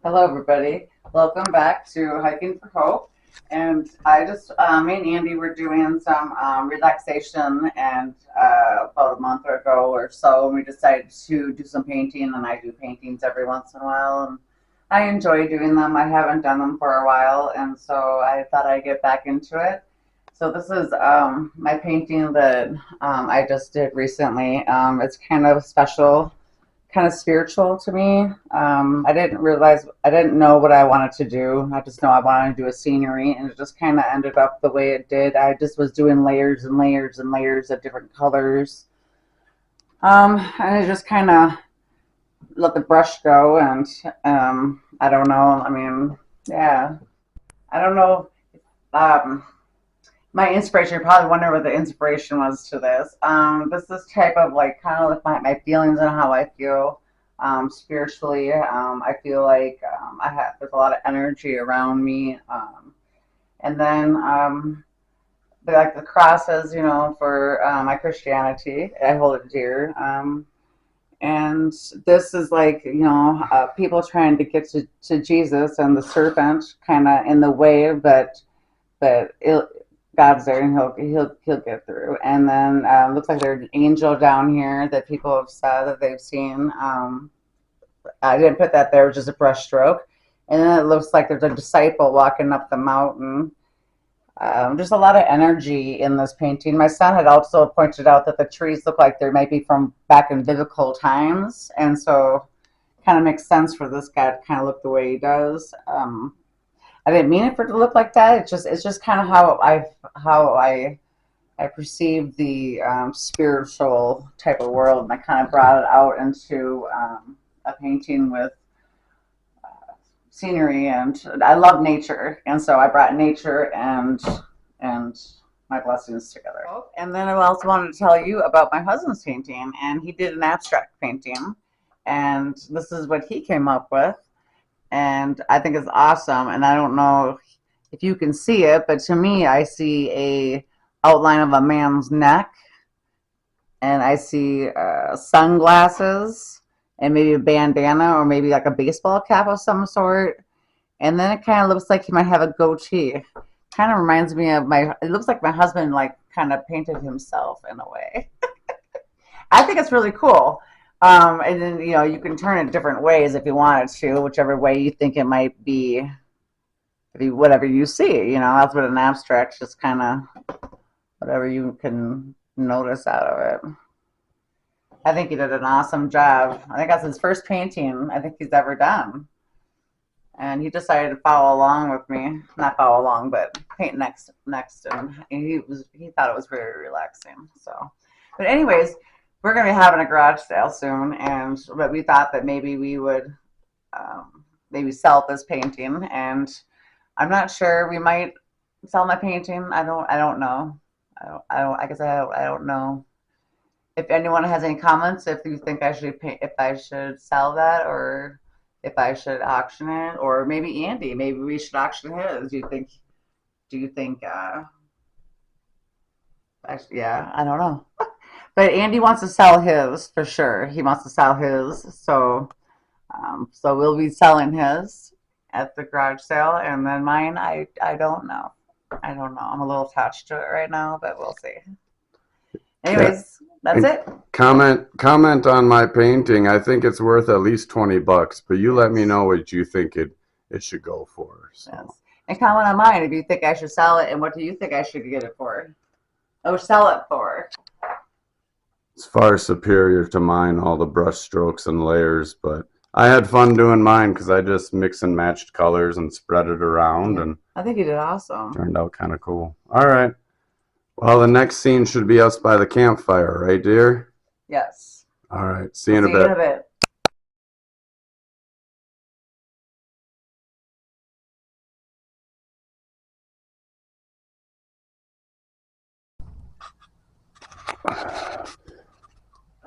Hello, everybody. Welcome back to Hiking for Hope. And me and Andy were doing some relaxation, and about a month ago or so, we decided to do some painting. And I do paintings every once in a while, and I enjoy doing them. I haven't done them for a while, and so I thought I'd get back into it. So this is my painting that I just did recently. It's kind of special, kind of spiritual to me. I didn't know what I wanted to do. I just know I wanted to do a scenery, and it just kind of ended up the way it did. I just was doing layers and layers and layers of different colors. And it just kind of let the brush go, and I don't know. I mean, yeah, I don't know. Um, my inspiration, you're probably wondering what the inspiration was to this. This type of like kind of like my feelings and how I feel spiritually. I feel like there's a lot of energy around me. And then like the crosses, for my Christianity, I hold it dear. And this is like, people trying to get to Jesus and the serpent kind of in the way, but God's there and he'll get through. And then looks like there's an angel down here that people have said that they've seen. I didn't put that there; it was just a brush stroke. And then it looks like there's a disciple walking up the mountain. Just a lot of energy in this painting. My son had also pointed out that the trees look like they might be from back in biblical times, and so kind of makes sense for this guy to kind of look the way he does. I didn't mean it for it to look like that. It's just kind of how I perceive the spiritual type of world, and I kind of brought it out into a painting with scenery, and I love nature, and so I brought nature and my blessings together. And then I also wanted to tell you about my husband's painting, and he did an abstract painting, and this is what he came up with, and I think it's awesome. And I don't know if you can see it, but to me, I see a outline of a man's neck, and I see sunglasses and maybe a bandana or maybe like a baseball cap of some sort. And then it kind of looks like he might have a goatee. Kind of reminds me of it looks like my husband like kind of painted himself in a way. I think it's really cool. And then, you can turn it different ways if you wanted to, whichever way you think it might be, whatever you see, that's what an abstract, just kind of whatever you can notice out of it. I think he did an awesome job. I think that's his first painting I think he's ever done. And he decided to follow along with me. Not follow along, but paint next and he thought it was very relaxing. So but anyways, we're gonna be having a garage sale soon, but we thought that maybe we would maybe sell this painting, and I'm not sure, we might sell my painting. I don't know. I don't know if anyone has any comments, if you think if I should sell that, or if I should auction it, or maybe Andy, maybe we should auction his. Do you think yeah, I don't know. But Andy wants to sell his for sure. He wants to sell his, so we'll be selling his at the garage sale, and then mine, I don't know. I don't know. I'm a little attached to it right now, but we'll see. Yeah. Anyways, that's And it. comment on my painting. I think it's worth at least $20, but you let me Yes. know what you think it should go for. So Yes. And comment on mine if you think I should sell it, and what do you think I should get it for? Or sell it for? it's far superior to mine, all the brush strokes and layers, but I had fun doing mine because I just mix and matched colors and spread it around, Yeah. and I think you did awesome. turned out kind of cool. All right. Well, the next scene should be us by the campfire, right, dear? Yes. All right. See you We'll in a see you in bit. a bit.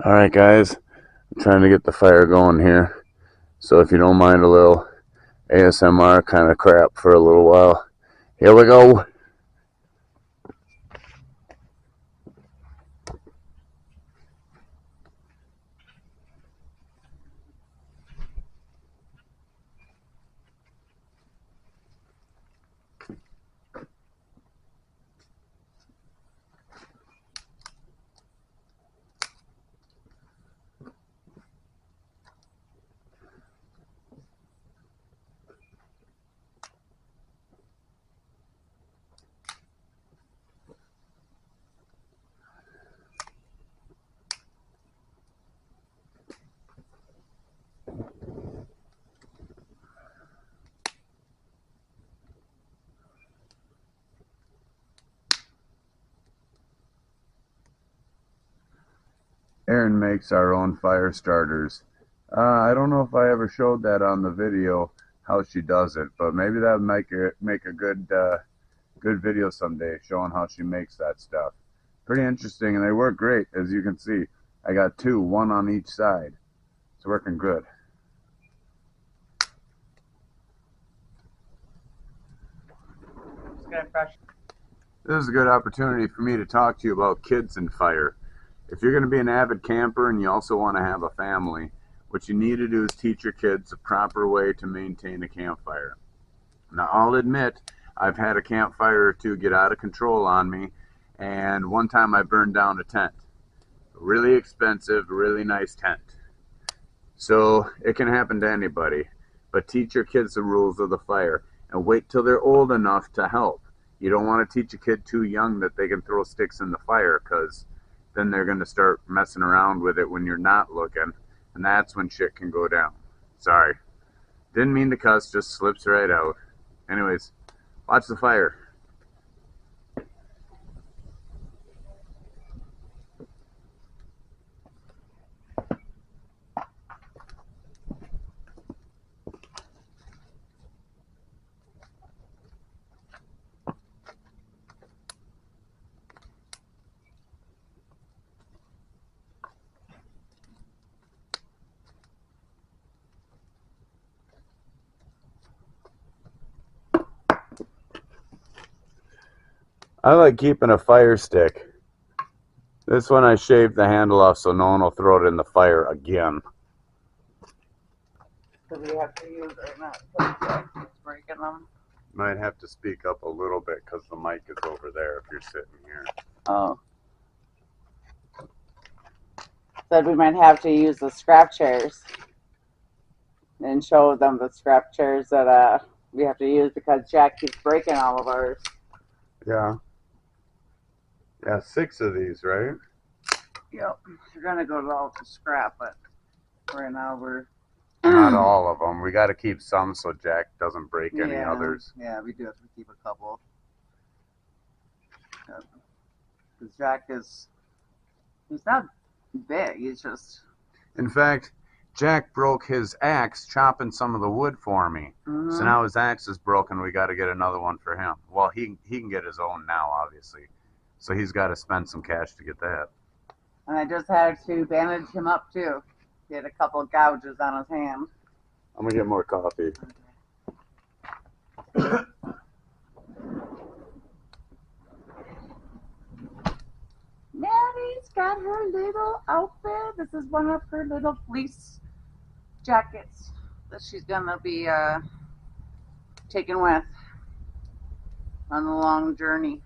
All right, guys. I'm trying to get the fire going here. So if you don't mind a little ASMR kind of crap for a little while. Here we go. Erin makes our own fire starters. I don't know if I ever showed that on the video how she does it, but maybe that would make a good video someday showing how she makes that stuff. Pretty interesting, and they work great, as you can see. I got two, one on each side. It's working good. This is a good opportunity for me to talk to you about kids and fire. If you're going to be an avid camper and you also want to have a family, what you need to do is teach your kids the proper way to maintain a campfire. Now, I'll admit, I've had a campfire or two get out of control on me, and one time I burned down a tent. A really expensive, really nice tent. So it can happen to anybody, but teach your kids the rules of the fire and wait till they're old enough to help. You don't want to teach a kid too young that they can throw sticks in the fire, because then they're going to start messing around with it when you're not looking, and that's when shit can go down. Sorry. Didn't mean to cuss, just slips right out. Anyways, watch the fire. I like keeping a fire stick. This one I shaved the handle off so no one will throw it in the fire again. Do we have to use it or not? Because it's breaking them. Might have to speak up a little bit because the mic is over there if you're sitting here. Oh. Said we might have to use the scrap chairs and show them the scrap chairs that we have to use because Jack keeps breaking all of ours. Yeah. Yeah, 6 of these, right? Yep. We're gonna go to all to scrap, but right now we're Not all of them. We got to keep some so Jack doesn't break any others. Yeah, we do have to keep a couple. Because Jack he's not big. He's just. In fact, Jack broke his axe chopping some of the wood for me. Mm-hmm. So now his axe is broken. We got to get another one for him. Well, he can get his own now, obviously. So he's got to spend some cash to get that. And I just had to bandage him up too. He had a couple of gouges on his hand. I'm gonna get more coffee. Maddie's got her little outfit. This is one of her little fleece jackets that she's gonna be taking with on the long journey.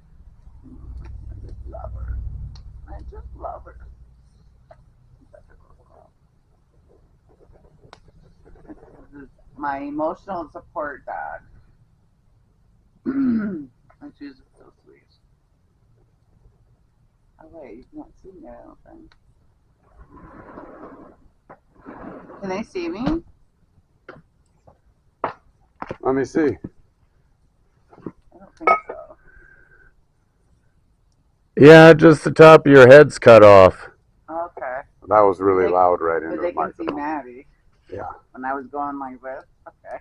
I just love her. I just love her. This is my emotional support dog. And she's so sweet. Oh wait, you can't see me, I don't think. Can they see me? Let me see. I don't think so. Yeah, just the top of your head's cut off. Okay. That was really loud right into But the they can see microphone. Maddie. Yeah. When I was going like this. Okay.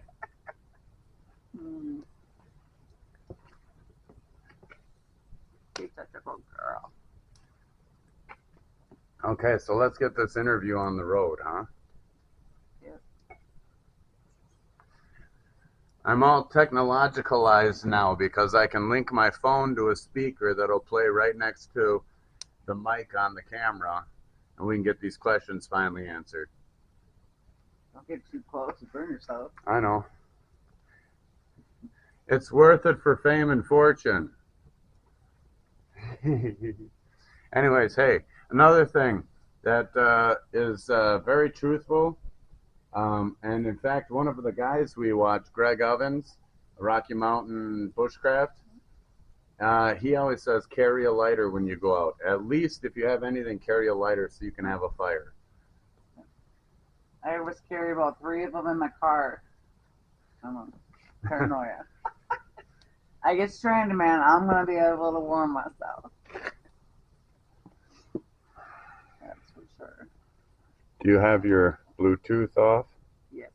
She's such a good girl. Okay, so let's get this interview on the road, huh? Yep. I'm all technologicalized now because I can link my phone to a speaker that'll play right next to the mic on the camera, and we can get these questions finally answered. Don't get too close and burn yourself. I know. It's worth it for fame and fortune. Anyways, hey, another thing that is very truthful, and in fact, one of the guys we watch, Greg Ovens, Rocky Mountain Bushcraft, he always says carry a lighter when you go out. At least if you have anything, carry a lighter so you can have a fire. I always carry about 3 of them in my car. I'm paranoia. I get stranded, man. I'm going to be able to warm myself. That's for sure. Do you have your Bluetooth off? Yes.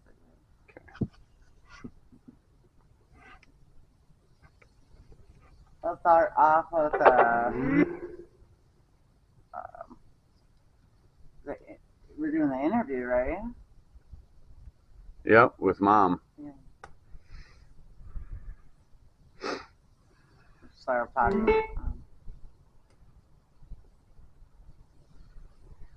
Let's start off with we're doing the interview, right? Yep, with Mom. Yeah. Start talking.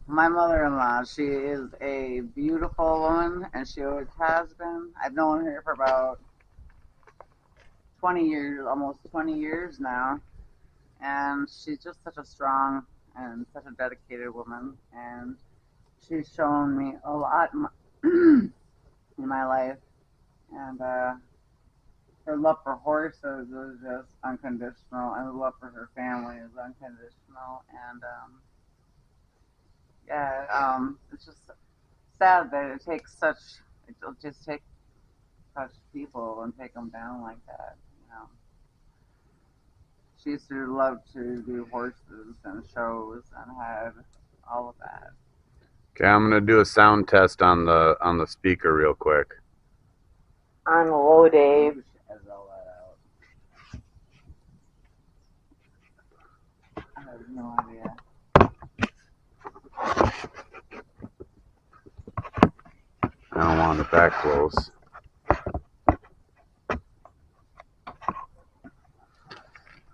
My mother-in-law, she is a beautiful woman, and she always has been. I've known her for about 20 years, almost 20 years now, and she's just such a strong and such a dedicated woman, and she's shown me a lot in my life, and her love for horses is just unconditional, and the love for her family is unconditional, and it's just sad that it'll just take such people and take them down like that, you know. She used to love to do horses and shows and had all of that. Okay, I'm gonna do a sound test on the speaker real quick. On a low day, I have no idea. I don't want it that close.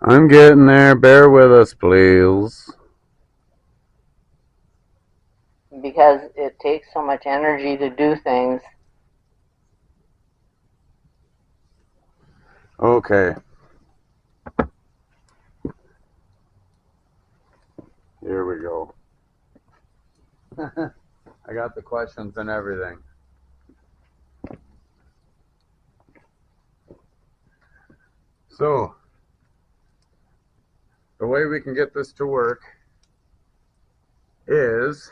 I'm getting there. Bear with us, please. because it takes so much energy to do things. Okay. Here we go. I got the questions and everything. So, the way we can get this to work is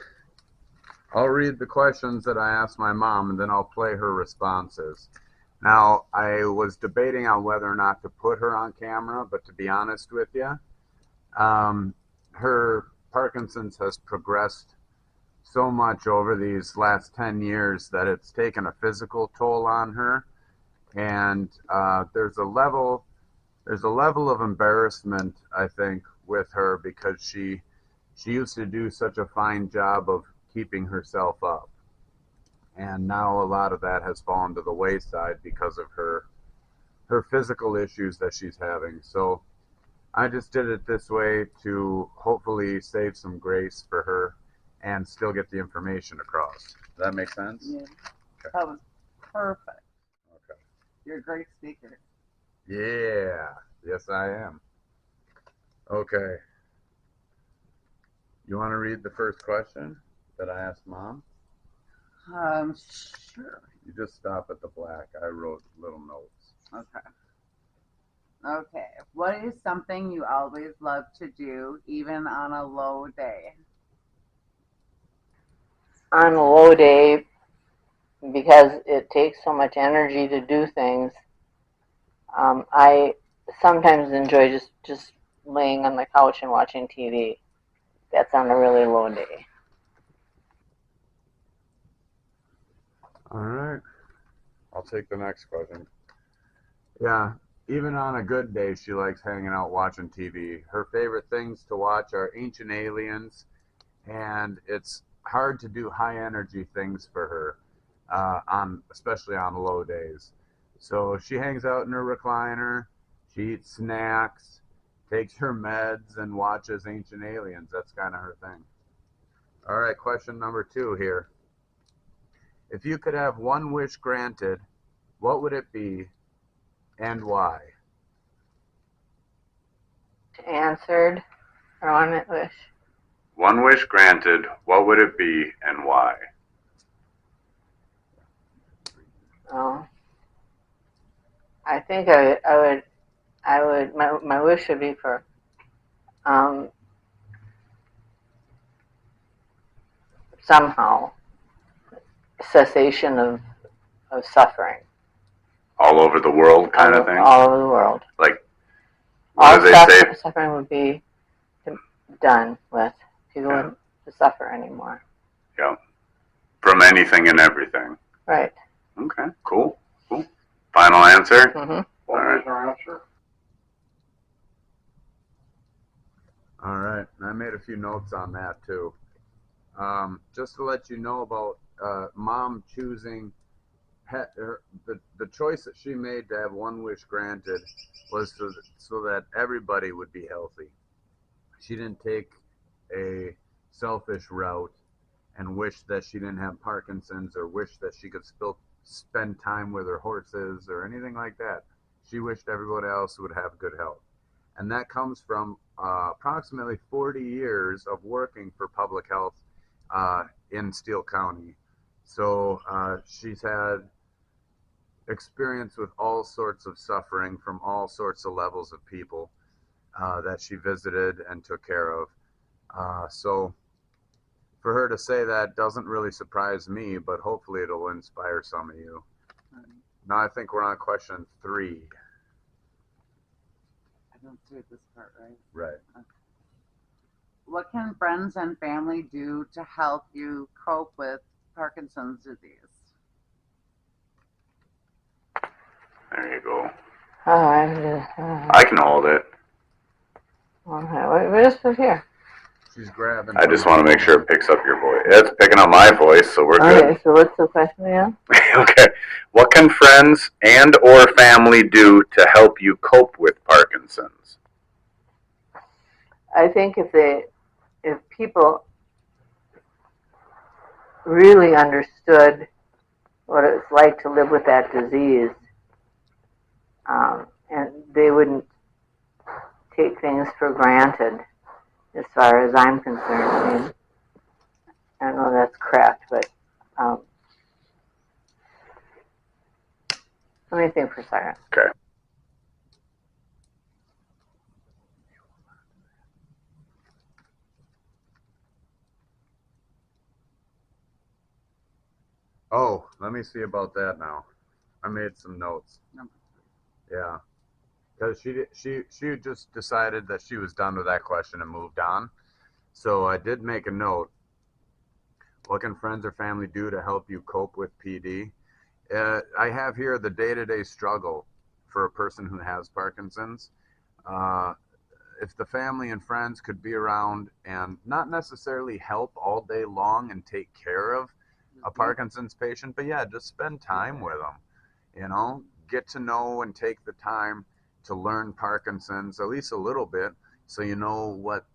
I'll read the questions that I asked my mom and then I'll play her responses. Now, I was debating on whether or not to put her on camera, but to be honest with you, her Parkinson's has progressed so much over these last 10 years that it's taken a physical toll on her. And there's a level of embarrassment, I think, with her because she used to do such a fine job of keeping herself up. And now a lot of that has fallen to the wayside because of her physical issues that she's having. So I just did it this way to hopefully save some grace for her and still get the information across. Does that make sense? Yeah. Okay. That was perfect. Okay. You're a great speaker. Yeah. Yes, I am. Okay. You want to read the first question that I asked Mom? Sure. You just stop at the black. I wrote little notes. Okay. Okay. What is something you always love to do, even on a low day? On a low day, because it takes so much energy to do things, I sometimes enjoy just laying on the couch and watching TV. That's on a really low day. All right. I'll take the next question. Yeah, even on a good day, she likes hanging out watching TV. Her favorite things to watch are Ancient Aliens, and it's hard to do high energy things for her, especially on low days. So she hangs out in her recliner, she eats snacks, takes her meds, and watches Ancient Aliens. That's kind of her thing. All right, question number 2 here. If you could have one wish granted, what would it be and why? Answered. I want it wish. One wish granted, what would it be and why? Oh, I think I would. My wish would be for somehow cessation of suffering. All over the world kind of thing? All over the world. Like, All what do they say? suffering would be done with. People wouldn't suffer anymore. Yeah. From anything and everything. Right. Okay, cool. Final answer? Mm-hmm. All right. All right. I made a few notes on that too. Just to let you know about mom choosing the choice that she made to have one wish granted was so that everybody would be healthy. She didn't take a selfish route and wish that she didn't have Parkinson's or wish that she could still spend time with her horses or anything like that. She wished everybody else would have good health. And that comes from approximately 40 years of working for public health in Steele County. So she's had experience with all sorts of suffering from all sorts of levels of people that she visited and took care of. So for her to say that doesn't really surprise me, but hopefully it'll inspire some of you. Now I think we're on question 3. I don't do this part right. Right. Okay. What can friends and family do to help you cope with Parkinson's disease? There you go. Oh, I can hold it. okay. What is it here? She's grabbing. I just want to make sure it picks up your voice. It's picking up my voice, so we're good. Okay, so what's the question again? Okay. What can friends and or family do to help you cope with Parkinson's? I think if people really understood what it's like to live with that disease, and they wouldn't take things for granted, as far as I'm concerned. I mean, I know that's correct, but let me think for a second. Okay. Oh, let me see about that now. I made some notes. Yeah, because she just decided that she was done with that question and moved on. So I did make a note. What can friends or family do to help you cope with PD? I have here the day-to-day struggle for a person who has Parkinson's. If the family and friends could be around and not necessarily help all day long and take care of a Parkinson's patient, but yeah, just spend time with them. You know, get to know and take the time to learn Parkinson's at least a little bit, so you know what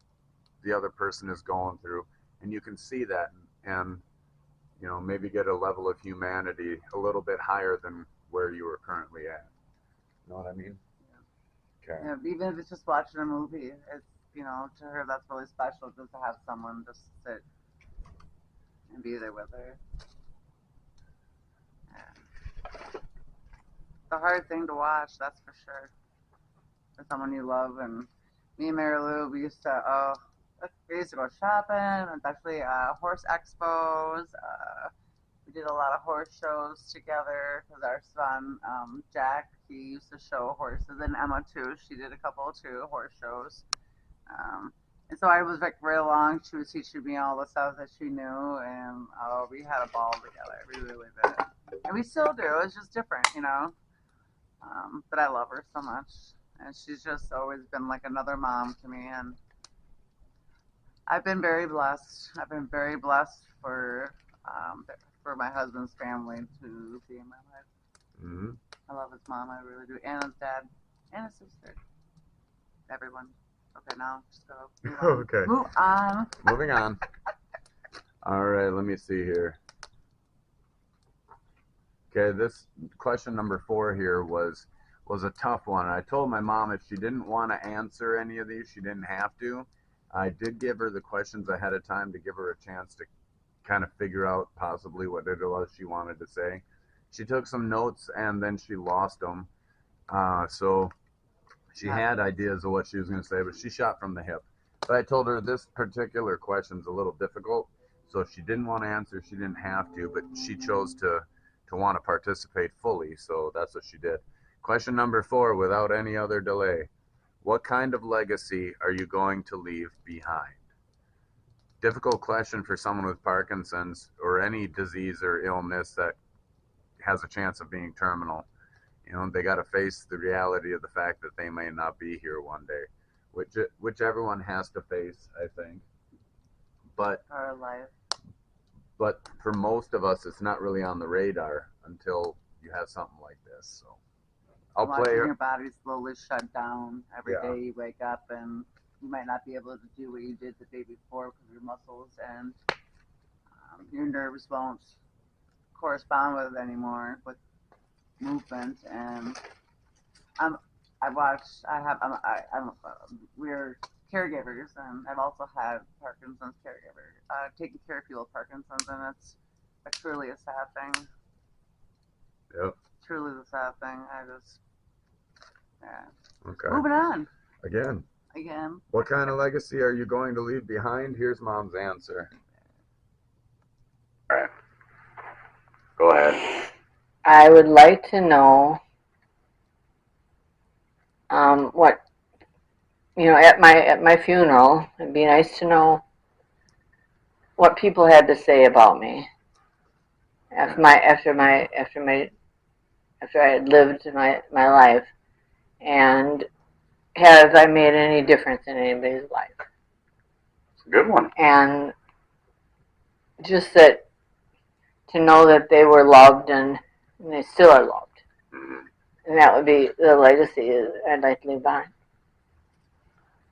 the other person is going through, and you can see that and you know, maybe get a level of humanity a little bit higher than where you are currently at. You know what I mean? Yeah. Okay. Yeah, even if it's just watching a movie, it's, you know, to her that's really special just to have someone just sit and be there with her. Yeah. It's a hard thing to watch, that's for sure. For someone you love. And me and Mary Lou, we used to go shopping, especially horse expos. We did a lot of horse shows together because our son, Jack, he used to show horses, and Emma too. She did a couple too, horse shows. And so I was like right along. She was teaching me all the stuff that she knew, and we had a ball together. We really did, and we still do. It's just different, you know. But I love her so much, and she's just always been like another mom to me. And I've been very blessed. I've been very blessed for my husband's family to be in my life. Mm-hmm. I love his mom, I really do, and his dad, and his sister. Everyone. Okay, now just go. Move on. Okay. Move on. Moving on. All right, let me see here. Okay, this question number 4 here was a tough one. I told my mom if she didn't want to answer any of these, she didn't have to. I did give her the questions ahead of time to give her a chance to kind of figure out possibly what it was she wanted to say. She took some notes and then she lost them. So she had ideas of what she was going to say, but she shot from the hip. But I told her this particular question's a little difficult, so if she didn't want to answer, she didn't have to, but she chose to want to participate fully, so that's what she did. Question number 4, without any other delay. What kind of legacy are you going to leave behind? difficult question for someone with Parkinson's or any disease or illness that has a chance of being terminal. You know, they got to face the reality of the fact that they may not be here one day, which everyone has to face, I think. But Our life. but for most of us, it's not really on the radar until you have something like this. So I'll Watching play. your body slowly shut down every Yeah. day you wake up, and you might not be able to do what you did the day before because your muscles and your nerves won't correspond with it anymore with movement. And we're caregivers, and I've also had Parkinson's caregiver, taking care of people with Parkinson's, and it's truly a sad thing. Yep. Truly the sad thing. Yeah. Okay. Moving on. Again. What kind of legacy are you going to leave behind? Here's Mom's answer. All right. Go ahead. I would like to know what, at my funeral. It'd be nice to know what people had to say about me after I had lived my life, and have I made any difference in anybody's life? It's a good one. And just that, to know that they were loved and they still are loved. Mm-hmm. And that would be the legacy I'd like to leave behind.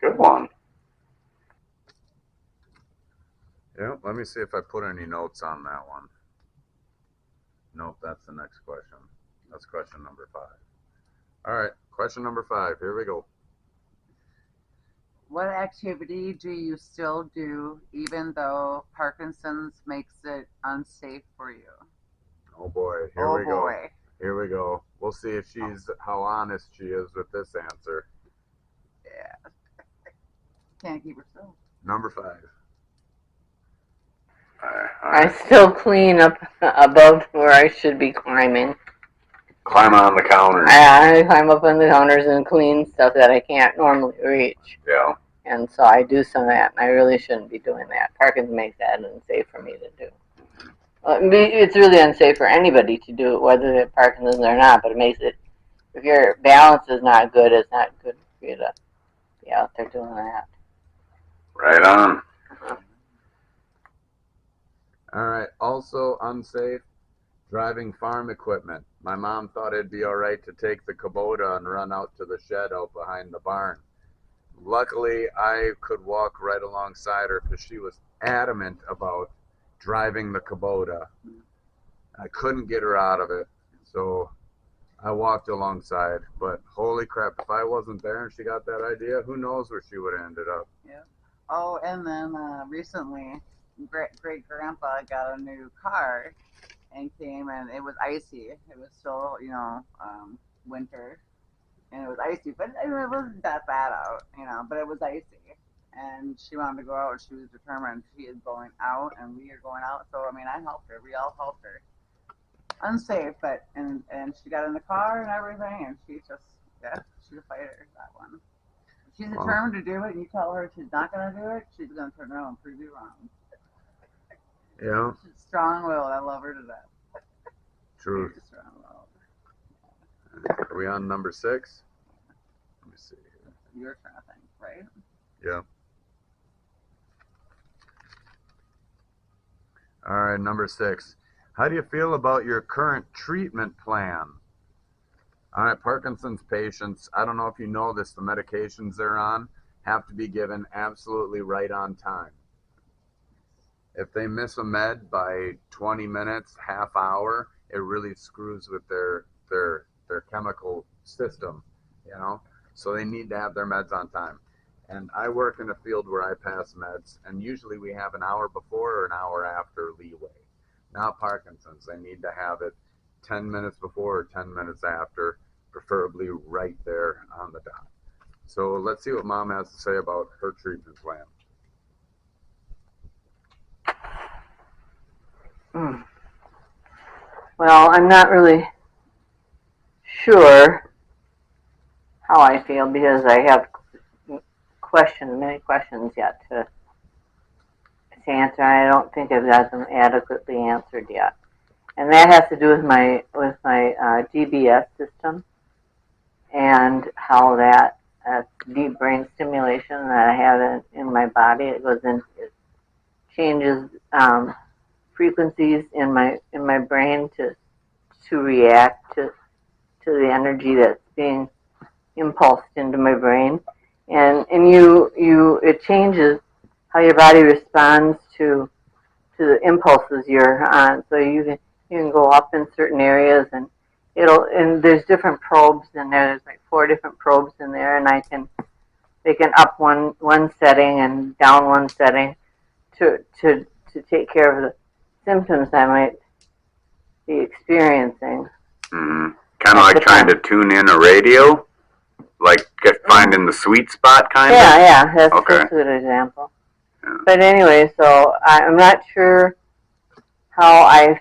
Good one. Yeah, let me see if I put any notes on that one. Nope, that's the next question. That's question number 5. All right, question number 5. Here we go. What activity do you still do even though Parkinson's makes it unsafe for you? Oh boy, here we go. Here we go. We'll see if how honest she is with this answer. Yeah. Can't keep her still. Number 5. I still clean up above where I should be climbing. Climb on the counters. I climb up on the counters and clean stuff that I can't normally reach. Yeah. And so I do some of that, and I really shouldn't be doing that. Parkinson's makes that unsafe for me to do. It's really unsafe for anybody to do it, whether they're Parkinson's or not, but it makes it, if your balance is not good, it's not good for you to be out there doing that. Right on. All right. Also unsafe, driving farm equipment. My mom thought it'd be all right to take the Kubota and run out to the shed out behind the barn. Luckily, I could walk right alongside her because she was adamant about driving the Kubota. I couldn't get her out of it, so I walked alongside. But holy crap, if I wasn't there and she got that idea, who knows where she would have ended up. Yeah. Oh, and then recently, great grandpa got a new car and came, and it was icy. It was still, winter, and it was icy, but it wasn't that bad out, but it was icy. And she wanted to go out. She was determined. She is going out, and we are going out. So, I helped her. We all helped her. Unsafe, but, and she got in the car and everything, and she's a fighter, that one. She's determined to do it, and you tell her she's not going to do it, she's going to turn around and prove you wrong. Yeah. She's strong-willed. I love her to death. True. Strong-willed. Are we on number 6? Let me see. Your turn, I think, right? Yeah. All right, number 6. How do you feel about your current treatment plan? All right, Parkinson's patients, I don't know if you know this, the medications they're on have to be given absolutely right on time. If they miss a med by 20 minutes, half hour, it really screws with their chemical system, So they need to have their meds on time. And I work in a field where I pass meds, and usually we have an hour before or an hour after leeway. Not Parkinson's. They need to have it 10 minutes before or 10 minutes after, preferably right there on the dot. So let's see what Mom has to say about her treatment plan. Well, I'm not really sure how I feel because I have many questions yet to to answer. I don't think I've got them adequately answered yet, and that has to do with my GBS system and how that deep brain stimulation that I have in my body. It goes in, it changes frequencies in my brain to react to the energy that's being impulsed into my brain, and it changes how your body responds to the impulses you're on. So you can go up in certain areas, and there's different probes in there. There's like 4 different probes in there, and they can up one setting and down one setting to take care of the symptoms I might be experiencing. Mm-hmm. Kind of like trying to tune in a radio, like finding the sweet spot, kind of. Yeah, that's Okay. a good example. Yeah. But anyway, so I'm not sure how I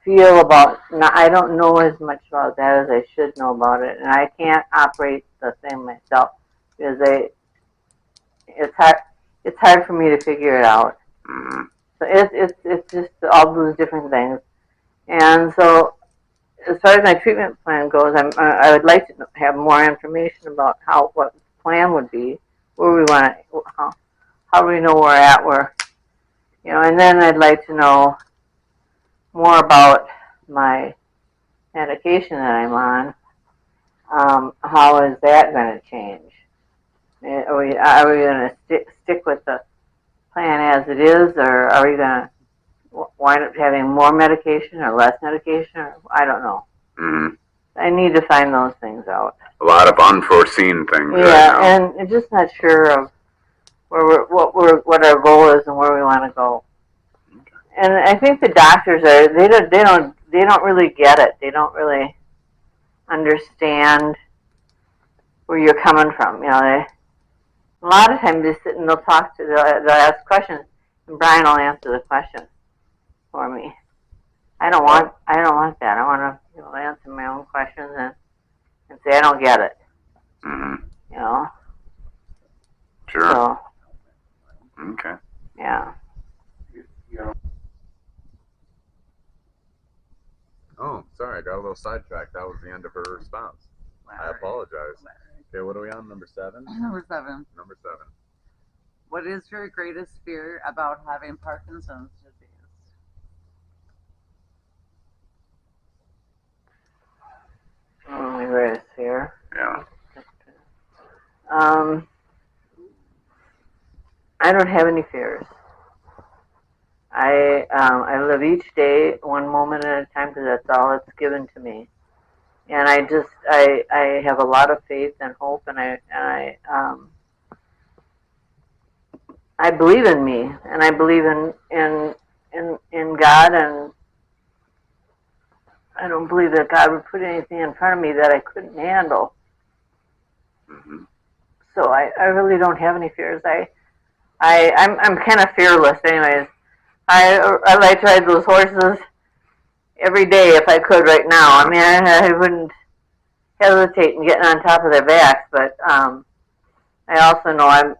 feel about. I don't know as much about that as I should know about it, and I can't operate the thing myself because it's hard for me to figure it out. Mm-hmm. So it's just all those different things, and so as far as my treatment plan goes, I would like to have more information about what the plan would be, where we want to, how do we know where we're at, and then I'd like to know more about my medication that I'm on. How is that going to change? Are we going to stick with the plan as it is, or are we going to wind up having more medication or less medication? Or, I don't know. Mm-hmm. I need to find those things out. A lot of unforeseen things. Yeah, right now. and I'm just not sure of what our goal is and where we want to go. Okay. And I think the doctors they don't really get it. They don't really understand where you're coming from. A lot of times they sit and they'll ask questions, and Brian will answer the question for me. I don't want that. I want to answer my own questions and say I don't get it. Mm-hmm. Sure. So, Okay. yeah. Oh, sorry, I got a little sidetracked. That was the end of her response. I apologize. Okay, what are we on? Number 7? Number 7. Number 7. What is your greatest fear about having Parkinson's disease? My greatest fear. Yeah. I don't have any fears. I live each day one moment at a time because that's all that's given to me, and I have a lot of faith and hope, and I believe in me, and I believe in God, and I don't believe that God would put anything in front of me that I couldn't handle. Mm-hmm. So I really don't have any fears. I'm kind of fearless, anyways. I like to ride those horses every day if I could right now. I mean, I wouldn't hesitate in getting on top of their backs, but I also know I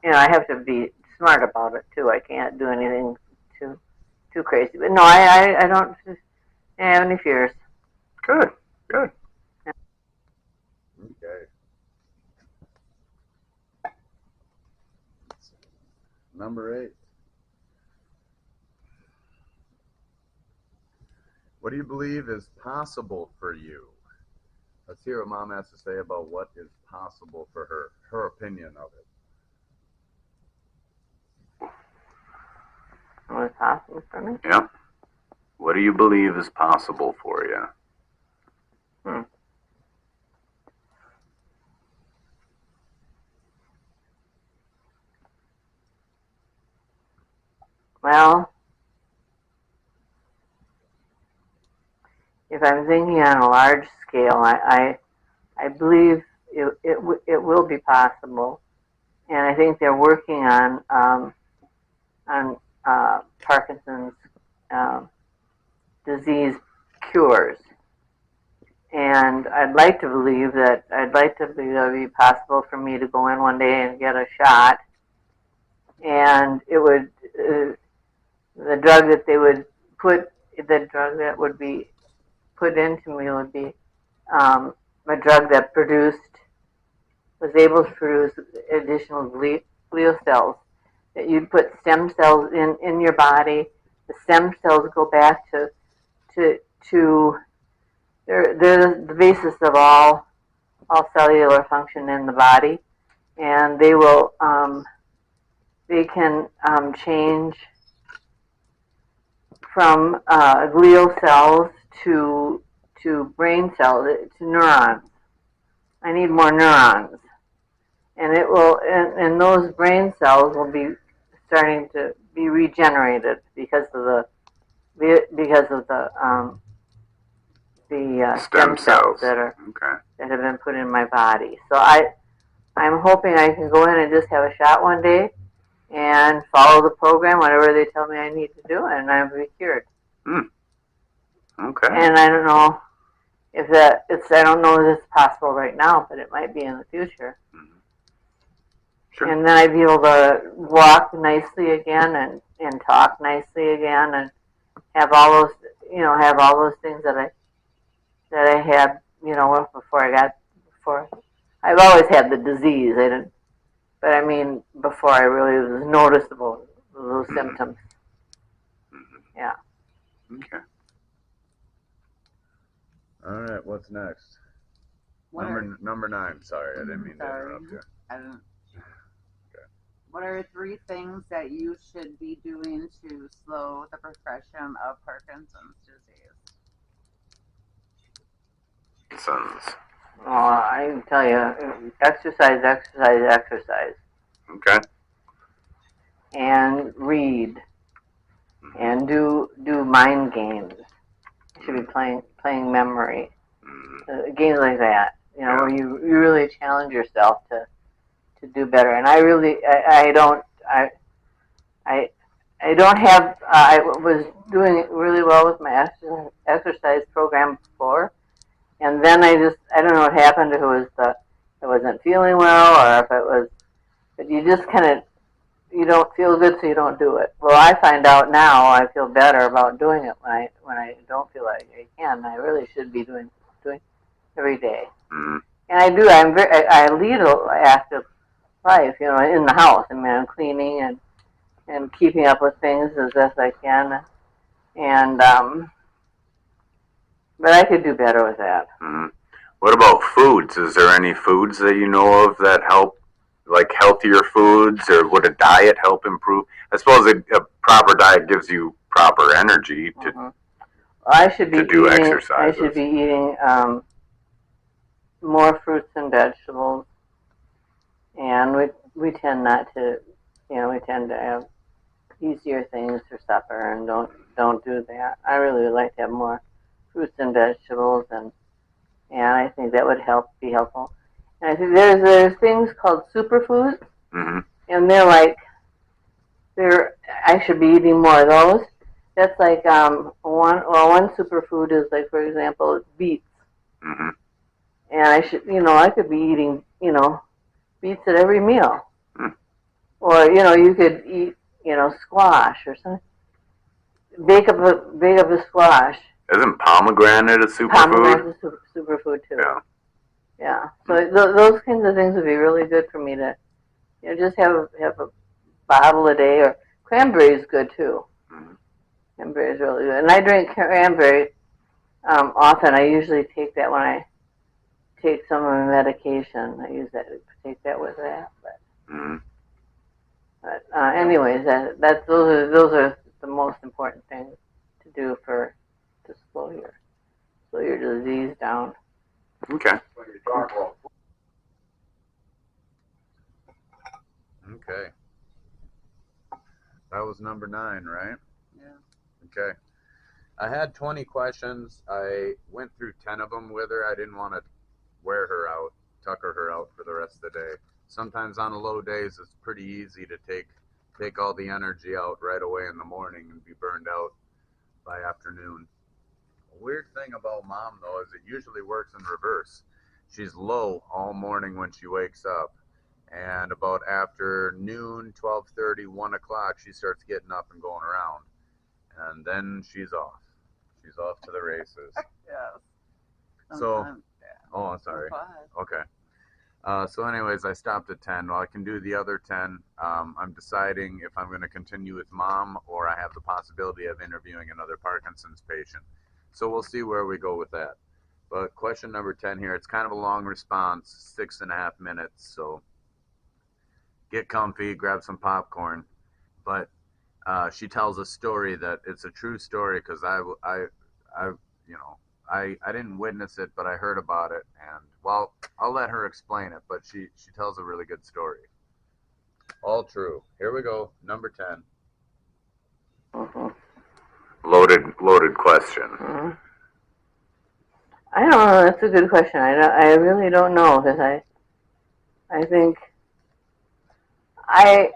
have to be smart about it too. I can't do anything too crazy. But no, I don't have any fears. Good. Yeah. Okay. Number 8. What do you believe is possible for you? Let's hear what Mom has to say about what is possible for her opinion of it. What is possible for me? Yeah. What do you believe is possible for you? Well, if I'm thinking on a large scale, I believe it will be possible, and I think they're working on Parkinson's disease cures, and I'd like to believe that it'll be possible for me to go in one day and get a shot and it would the drug that they would put the drug that would be put into me would be a drug that was able to produce additional glial cells. That you'd put stem cells in your body. The stem cells go back to they're the basis of all cellular function in the body, and they can change from glial cells to brain cells, to neurons. I need more neurons, and it will, and those brain cells will be starting to be regenerated because of the stem cells that have been put in my body. So I'm hoping I can go in and just have a shot one day and follow the program, whatever they tell me I need to do, and I'll be cured. Okay. And I don't know I don't know if it's possible right now, but it might be in the future. Sure. And then I'd be able to walk nicely again and talk nicely again and have all those things that I had, before. I've always had the disease. But I mean, before I really was noticeable, those symptoms. Yeah. Okay. All right, what's next? Number 9. Sorry, I didn't mean to interrupt you. I didn't. Okay. What are 3 things that you should be doing to slow the progression of Parkinson's disease? Oh, I can tell you, exercise. Okay. And read. And do mind games. You should be playing memory. Games like that, where you really challenge yourself to do better. And I was doing really well with my exercise program before, and then I don't know what happened. If it was I wasn't feeling well, or if it was, but you just kind of, you don't feel good, so you don't do it. Well, I find out now I feel better about doing it when I don't feel like I can. I really should be doing every day. And I do. I lead an active life, in the house. I mean, I'm cleaning and keeping up with things as best I can. And but I could do better with that. What about foods? Is there any foods that you know of that help? Like healthier foods, or would a diet help improve? I suppose a proper diet gives you proper energy to do exercise. I should be eating more fruits and vegetables, and we tend not to, we tend to have easier things for supper, and don't do that. I really would like to have more fruits and vegetables, and I think that would be helpful. And I think there's things called superfoods, and I should be eating more of those. That's like one superfood is, like, for example, beets. And I could be eating beets at every meal, or you could eat squash or something. Bake up a squash. Isn't pomegranate a superfood? Pomegranate is a superfood too. Yeah. So those kinds of things would be really good for me to, just have a bottle a day. Or cranberry is good too. Cranberry is really good, and I drink cranberry often. I usually take that when I take some of my medication. I use that to take that with that. But anyways, those are the most important things to do to slow your disease down. Okay. Okay. That was number 9, right? Yeah. Okay. I had 20 questions. I went through 10 of them with her. I didn't want to wear her out, tucker her out for the rest of the day. Sometimes on low days, it's pretty easy to take all the energy out right away in the morning and be burned out by afternoon. A weird thing about Mom, though, is it usually works in reverse. She's low all morning when she wakes up, And about after noon, 12:30, 1 o'clock, she starts getting up and going around. And then she's off. She's off to the races. Yes. So, Sometimes, oh, I'm sorry. Go ahead. Okay. So anyways, I stopped at 10. Well, I can do the other 10. I'm deciding if I'm going to continue with mom or I have the possibility of interviewing another Parkinson's patient. So we'll see where we go with that. But question number 10 here, it's kind of a long response, 6.5 minutes. So get comfy, grab some popcorn. But she tells a story that it's a true story because I didn't witness it, but I heard about it, and well, I'll let her explain it. But she tells a really good story. All true. Here we go. Number 10. Mm-hmm. Loaded question. Mm-hmm. I don't know. That's a good question. I really don't know because I think I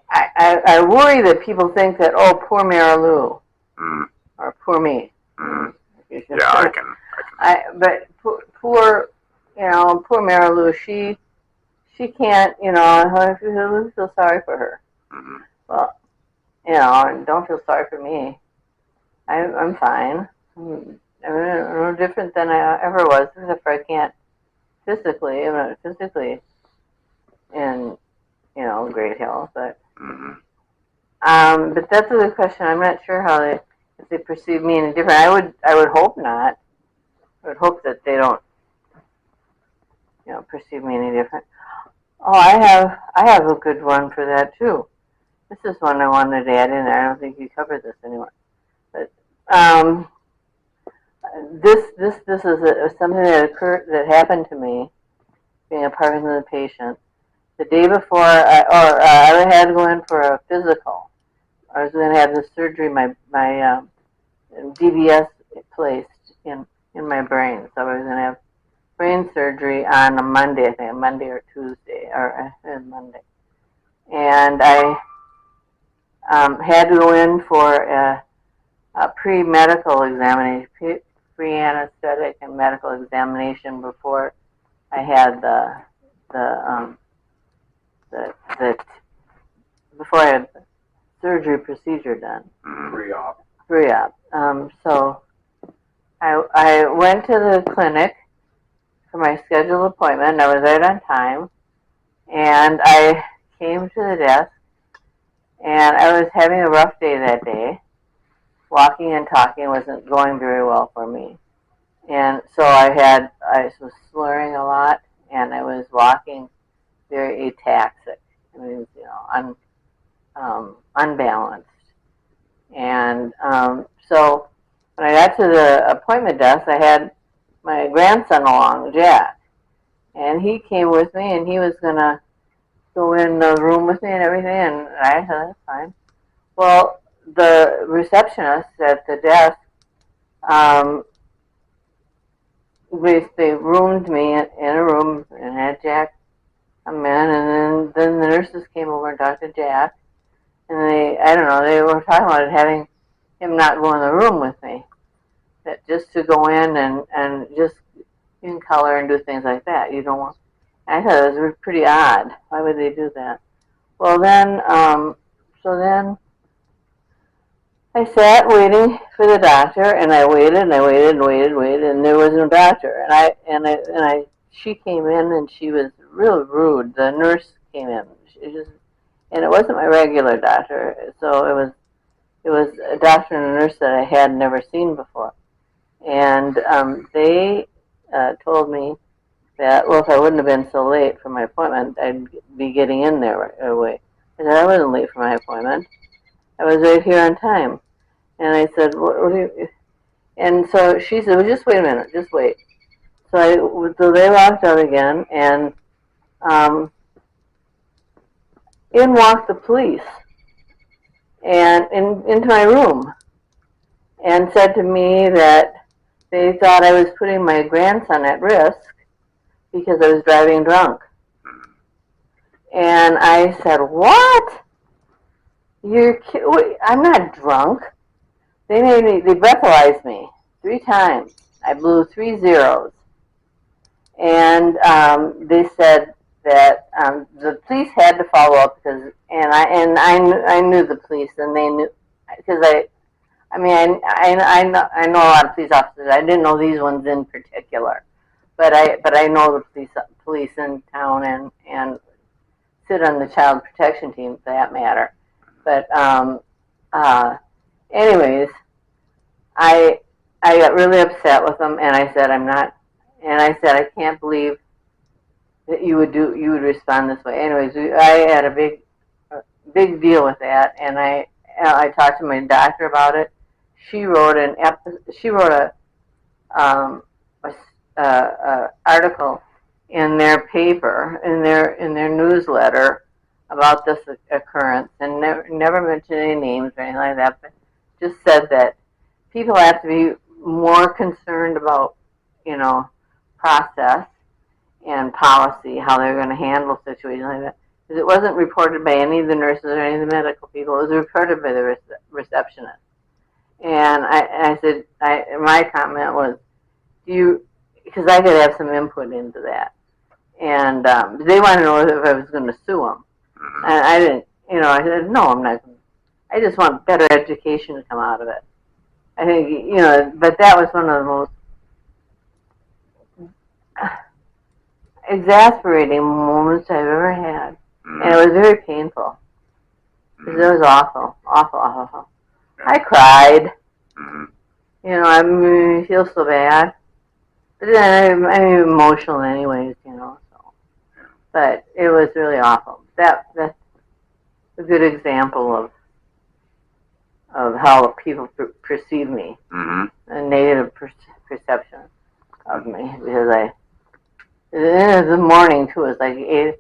worry that people think that, oh, poor Marilu or poor me. Yeah, I can. But poor Marilu, she can't, I feel sorry for her. Well, and don't feel sorry for me. I'm fine. I'm no different than I ever was, except for I can't physically. I'm not physically in, great health, but but that's a good question. I'm not sure how if they perceive me any different. I would hope not. I would hope that they don't, perceive me any different. Oh, I have a good one for that too. This is one I wanted to add in there. I don't think you covered this anywhere, but this is something that happened to me, being a Parkinson's patient. The day before, I had to go in for a physical. I was going to have the surgery. My DBS placed in my brain, so I was going to have brain surgery on a Monday, I think, a Monday or Tuesday, or Monday. And I had to go in for a pre-medical examination, pre-anesthetic and medical examination before I had before I had the surgery procedure done. Pre-op. Pre-op. So I went to the clinic for my scheduled appointment. I was right on time, and I came to the desk, and I was having a rough day that day. Walking and talking wasn't going very well for me, and so I was slurring a lot, and I was walking very ataxic. I mean, unbalanced, and so when I got to the appointment desk, I had my grandson along, Jack, and he came with me, and he was gonna go in the room with me and everything, and I said, that's fine. Well, the receptionist at the desk, they roomed me in a room and had Jack come in, and then the nurses came over and talked to Jack, and they were talking about having him not go in the room with me, that just to go in and just in color and do things like that. You don't want. I thought it was pretty odd. Why would they do that? Well, then, so then I sat waiting for the doctor, and I waited and I waited and waited, and there was no doctor. And she came in, and she was real rude. The nurse came in. And it wasn't my regular doctor, so it was a doctor and a nurse that I had never seen before. And they told me that, well, if I wouldn't have been so late for my appointment, I'd be getting in there right away. I said, I wasn't late for my appointment. I was right here on time. And I said, what do you... And so she said, well, just wait a minute, just wait. So they walked out again, and in walked the police and into my room and said to me that they thought I was putting my grandson at risk because I was driving drunk. And I said, what? I'm not drunk. They breathalyzed me 3 times. I blew 3 zeros. And they said, that the police had to follow up because, I knew the police, and they knew because I know a lot of police officers. I didn't know these ones in particular, but I know the police in town and sit on the child protection team for that matter. But anyways, I got really upset with them, and I said I'm not, and I said I can't believe that you would respond this way. Anyways, I had a big deal with that, and I talked to my doctor about it. She wrote a article in their paper, in their newsletter about this occurrence, and never mentioned any names or anything like that, but just said that people have to be more concerned about, process and policy, how they're going to handle situations like that. Because it wasn't reported by any of the nurses or any of the medical people. It was reported by the receptionist. And I said, my comment was, because I could have some input into that. And they wanted to know if I was going to sue them. And I didn't, I said, no, I'm not. I just want better education to come out of it. I think, but that was one of the most exasperating moments I've ever had. And it was very painful. Because it was awful, awful, awful. I cried. I feel so bad. But then I'm emotional anyways, so. But it was really awful. That's a good example of how people perceive me. A negative perception of me. Because it was the morning too. It was like 8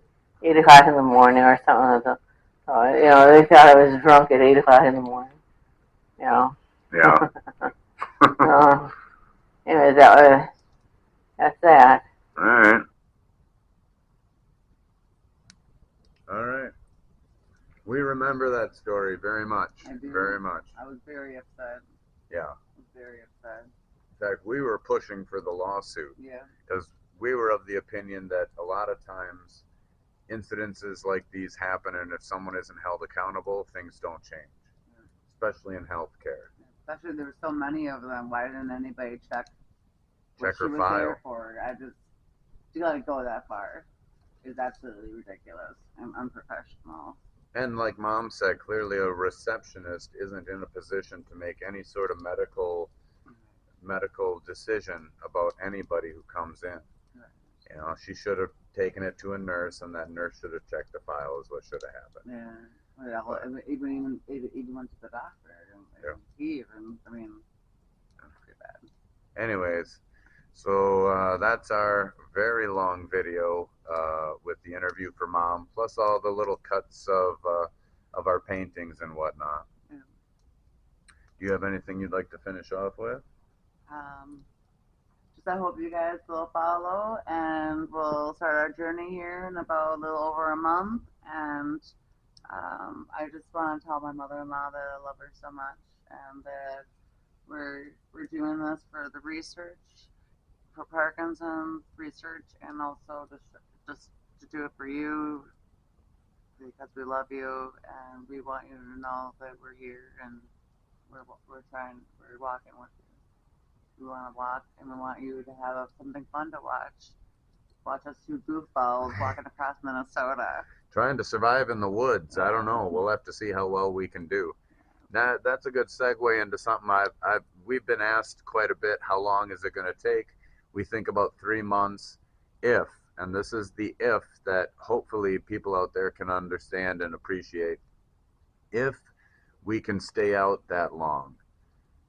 o'clock in the morning or something like that. So, they thought I was drunk at 8 o'clock in the morning. Yeah. Anyways, that's that. All right. We remember that story very much. I do. Very much. I was very upset. Yeah. I was very upset. In fact, we were pushing for the lawsuit. Yeah. Because we were of the opinion that a lot of times incidences like these happen, and if someone isn't held accountable, things don't change. Especially in healthcare. Especially there were so many of them. Why didn't anybody check what she her was file. there for? You gotta go that far. It's absolutely ridiculous and unprofessional. And like Mom said, clearly a receptionist isn't in a position to make any sort of medical decision about anybody who comes in. Right. She should have taken it to a nurse, and that nurse should have checked the file. Is what should have happened. Yeah. Even went to the doctor. That's pretty bad. Anyways, so that's our very long video with the interview for Mom, plus all the little cuts of our paintings and whatnot. Yeah. Do you have anything you'd like to finish off with? Just I hope you guys will follow, and we'll start our journey here in about a little over a month. And I just want to tell my mother-in-law that I love her so much, and that we're doing this for the research, for Parkinson's research, and also just to do it for you, because we love you, and we want you to know that we're here, and we're walking with you. We want to walk, and we want you to have something fun to watch. Watch us two goofballs walking across Minnesota. Trying to survive in the woods. I don't know. We'll have to see how well we can do. That's a good segue into something we've been asked quite a bit. How long is it going to take? We think about 3 months if, and this is the if that hopefully people out there can understand and appreciate, if we can stay out that long.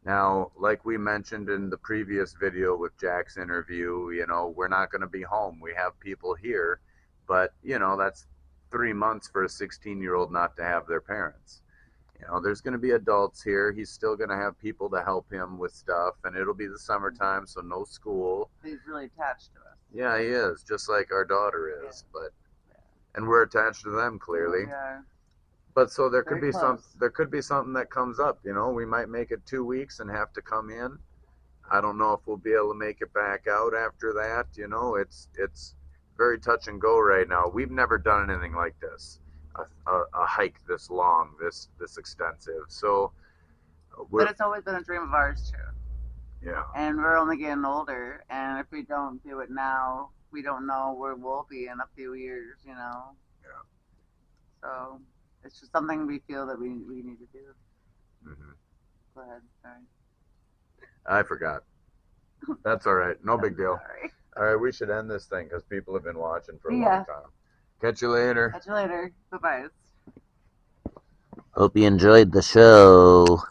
Now, like we mentioned in the previous video with Jack's interview, we're not going to be home. We have people here, but, that's 3 months for a 16-year-old not to have their parents. There's going to be adults here. He's still going to have people to help him with stuff, and it'll be the summertime, so no school. He's really attached to us. Yeah, he is, just like our daughter is. Yeah. And we're attached to them, clearly. Yeah. But so there could be something that comes up. We might make it 2 weeks and have to come in. I don't know if we'll be able to make it back out after that. It's very touch and go right now. We've never done anything like this, a hike this long, this extensive. So But it's always been a dream of ours too. yeah. And we're only getting older, and if we don't do it now, we don't know where we'll be in a few years, you know. Yeah. So it's just something we feel that we need to do. Mm-hmm. Go ahead. Sorry. I forgot. That's all right. No big deal. Sorry. All right, we should end this thing because people have been watching for a Yeah. long time. Catch you later. Catch you later. Bye bye. Hope you enjoyed the show.